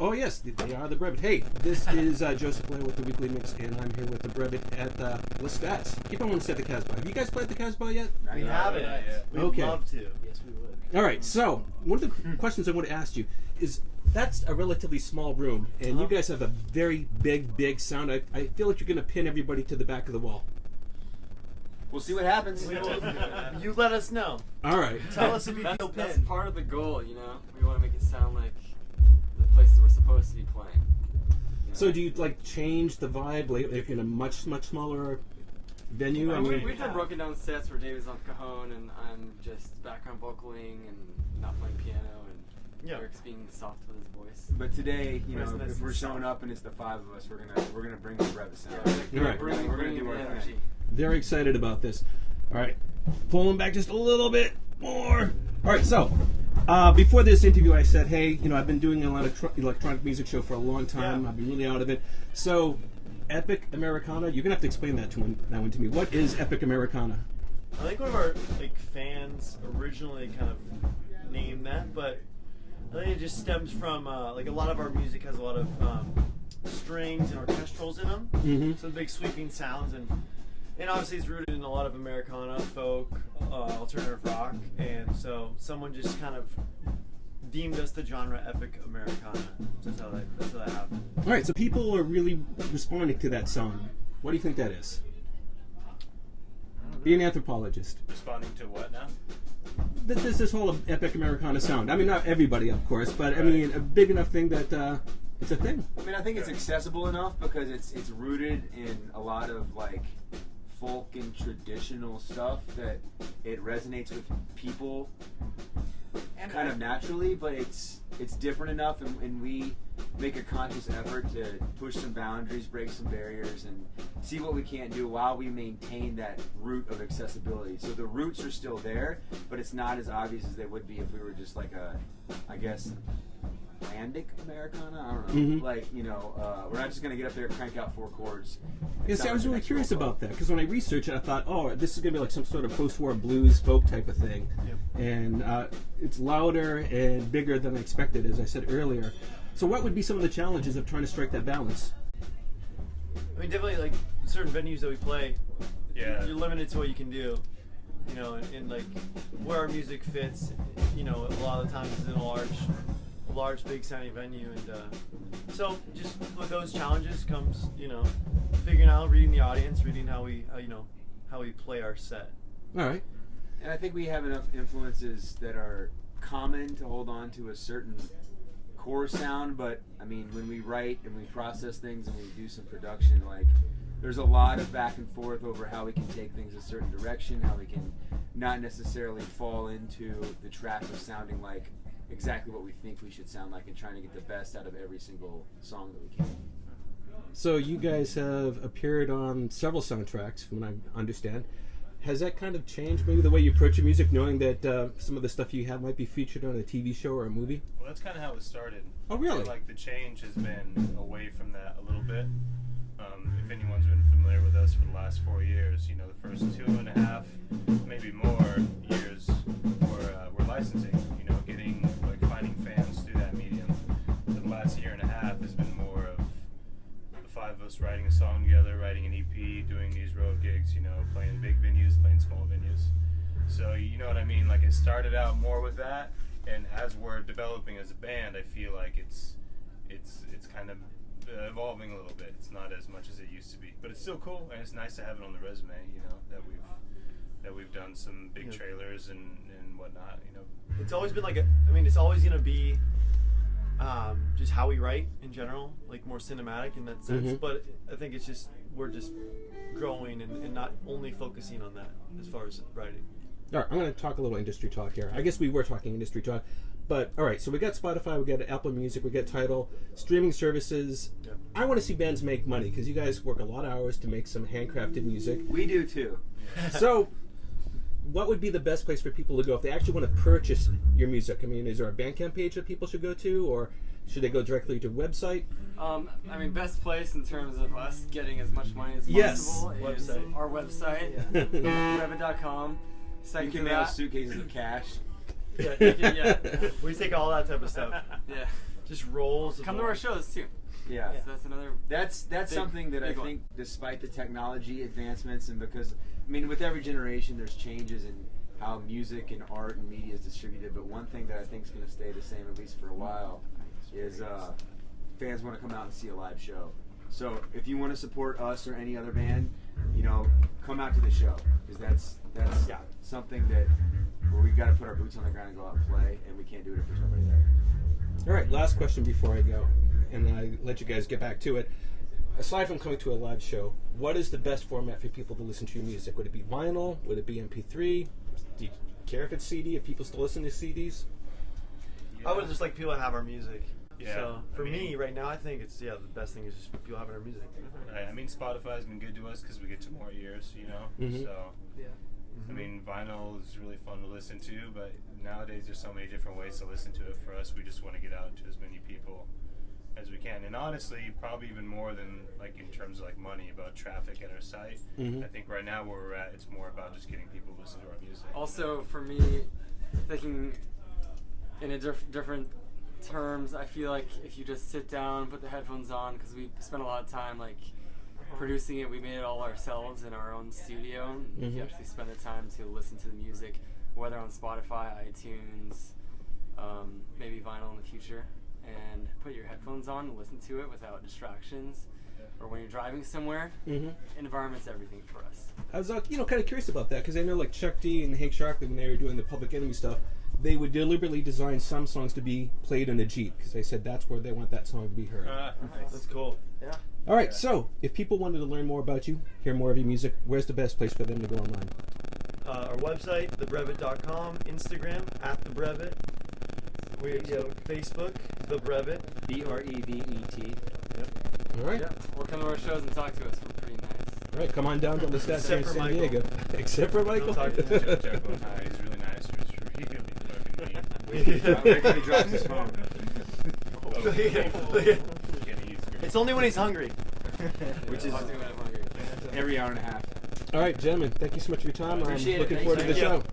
Oh, yes, they are the Brevet. Hey, this is Joseph Blair with the Weekly Mix, and I'm here with the Brevet at Lestat. Keep on wanting to say the Casbah. Have you guys played the Casbah yet? We haven't. We'd love to. Yes, we would. All right, so one of the questions I want to ask you is, that's a relatively small room, and you guys have a very big sound. I feel like you're going to pin everybody to the back of the wall. We'll see what happens. You let us know. All right. Tell us if you feel That's pinned. part of the goal, you know? We want to make it sound like the places we're supposed to be playing. You know? So do you, like, change the vibe lately if you're in a much smaller venue? We've done broken down sets where David's on cajon and I'm just background vocaling and not playing piano and Eric's being soft with his voice. But today, you know, if we're showing up and it's the five of us, we're gonna bring the Brevet sound. Right. We're gonna do our energy. thing. Very excited about this. All right, pulling back just a little bit more. All right, so before this interview, I said, hey, you know, I've been doing a lot of electronic music show for a long time. I've been really out of it. So, Epic Americana, you're gonna have to explain that to me. What is Epic Americana? I think one of our fans originally kind of named that, but I think it just stems from a lot of our music has a lot of strings and orchestrals in them. Mm-hmm. So big sweeping sounds and obviously it's rooted in a lot of Americana, folk, alternative rock, and so someone just kind of deemed us the genre Epic Americana. That's how that happened. All right, so people are really responding to that song. What do you think that is? Be an anthropologist. Responding to what now? This whole Epic Americana sound. I mean, not everybody, of course, but I mean, a big enough thing that it's a thing. I mean, I think it's accessible enough because it's rooted in a lot of folk and traditional stuff that it resonates with people kind of naturally, but it's different enough, and we make a conscious effort to push some boundaries, break some barriers, and see what we can't do while we maintain that root of accessibility. So the roots are still there, but it's not as obvious as they would be if we were just like I guess, Landic Americana? I don't know. Mm-hmm. We're not just going to get up there and crank out 4 chords. Yes, I was really curious about that, because when I researched it, I thought, oh, this is going to be like some sort of post-war blues folk type of thing. Yep. And it's louder and bigger than I expected, as I said earlier. So what would be some of the challenges of trying to strike that balance? I mean, definitely certain venues that we play, Yeah. you're limited to what you can do. You know, and where our music fits, you know, a lot of the times is in a large, big sounding venue, and so just with those challenges comes, you know, figuring out, reading the audience, reading how we play our set. All right. And I think we have enough influences that are common to hold on to a certain core sound, but I mean, when we write and we process things and we do some production, there's a lot of back and forth over how we can take things a certain direction, how we can not necessarily fall into the trap of sounding like exactly what we think we should sound like and trying to get the best out of every single song that we can. So you guys have appeared on several soundtracks, from what I understand. Has that kind of changed maybe the way you approach your music, knowing that some of the stuff you have might be featured on a TV show or a movie? Well, that's kind of how it started. Oh, really? The change has been away from that a little bit. If anyone's been familiar with us for the last 4 years, you know, the first 2.5, maybe more years were licensing. You know, finding fans through that medium. The last 1.5 years has been more of the 5 of us writing a song together, writing an EP, doing these road gigs, you know, playing big venues, playing small venues. So, you know what I mean? It started out more with that, and as we're developing as a band, I feel like it's kind of evolving a little bit. It's not as much as it used to be, but it's still cool, and it's nice to have it on the resume, you know, that we've done some big trailers and whatnot, you know. It's always been it's always going to be just how we write in general, more cinematic in that sense, but I think it's just, we're just growing and not only focusing on that as far as writing. All right, I'm going to talk a little industry talk here. I guess we were talking industry talk, but all right, so we got Spotify, we got Apple Music, we got Tidal, streaming services. Yeah. I want to see bands make money, because you guys work a lot of hours to make some handcrafted music. We do too. So what would be the best place for people to go if they actually want to purchase your music? I mean, is there a Bandcamp page that people should go to, or should they go directly to your website? I mean, best place in terms of us getting as much money as possible is our website, Brevet.com. You can mail suitcases of cash. We take all that type of stuff. Yeah. just rolls. Come to our shows too. Yeah. So that's another. That's something that I think, despite the technology advancements, and because I mean, with every generation, there's changes in how music and art and media is distributed. But one thing that I think is going to stay the same, at least for a while, is fans want to come out and see a live show. So if you want to support us or any other band, you know, come out to the show, because that's something that where we've got to put our boots on the ground and go out and play, and we can't do it if there's nobody there. All right, last question before I go, and then I let you guys get back to it. Aside from coming to a live show, what is the best format for people to listen to your music? Would it be vinyl? Would it be MP3? Do you care if it's CD, if people still listen to CDs? Yeah. I would just like people to have our music. Yeah. So for me, right now, I think it's the best thing is just people having our music. I mean, Spotify's been good to us because we get to more ears, you know. Mm-hmm. So yeah. I mean, vinyl is really fun to listen to, but nowadays there's so many different ways to listen to it. For us, we just want to get out to as many people as we can, and honestly, probably even more than like in terms of like money about traffic at our site. Mm-hmm. I think right now where we're at, it's more about just getting people to listen to our music. Also, for me, thinking in a different terms, I feel like if you just sit down, put the headphones on, because we spent a lot of time like producing it, we made it all ourselves in our own studio. Mm-hmm. If you actually spend the time to listen to the music, whether on Spotify, iTunes, maybe vinyl in the future, and put your headphones on and listen to it without distractions, or when you're driving somewhere, environment's everything for us. I was, kind of curious about that, because I know like Chuck D and Hank Sharkley, when they were doing the Public Enemy stuff, they would deliberately design some songs to be played in a Jeep, because they said that's where they want that song to be heard. Nice. That's cool. Yeah. All right, so if people wanted to learn more about you, hear more of your music, where's the best place for them to go online? Our website, thebrevet.com, Instagram, @thebrevet. We Facebook, The Brevet. BREVET. All right. Yeah, or come to our shows and talk to us. We're pretty nice. All right, come on down to Lestat here in Except for San Michael. Diego. Except for Michael. Don't talk to him. Jeff was nice. He's really nice. He was really fucking mean. Wait till he drops his phone. Look at- It's only when he's hungry. Which is Talk to me when I'm hungry. every hour and a half. All right, gentlemen, thank you so much for your time. Appreciate I'm it. looking Thanks, forward to the man. show.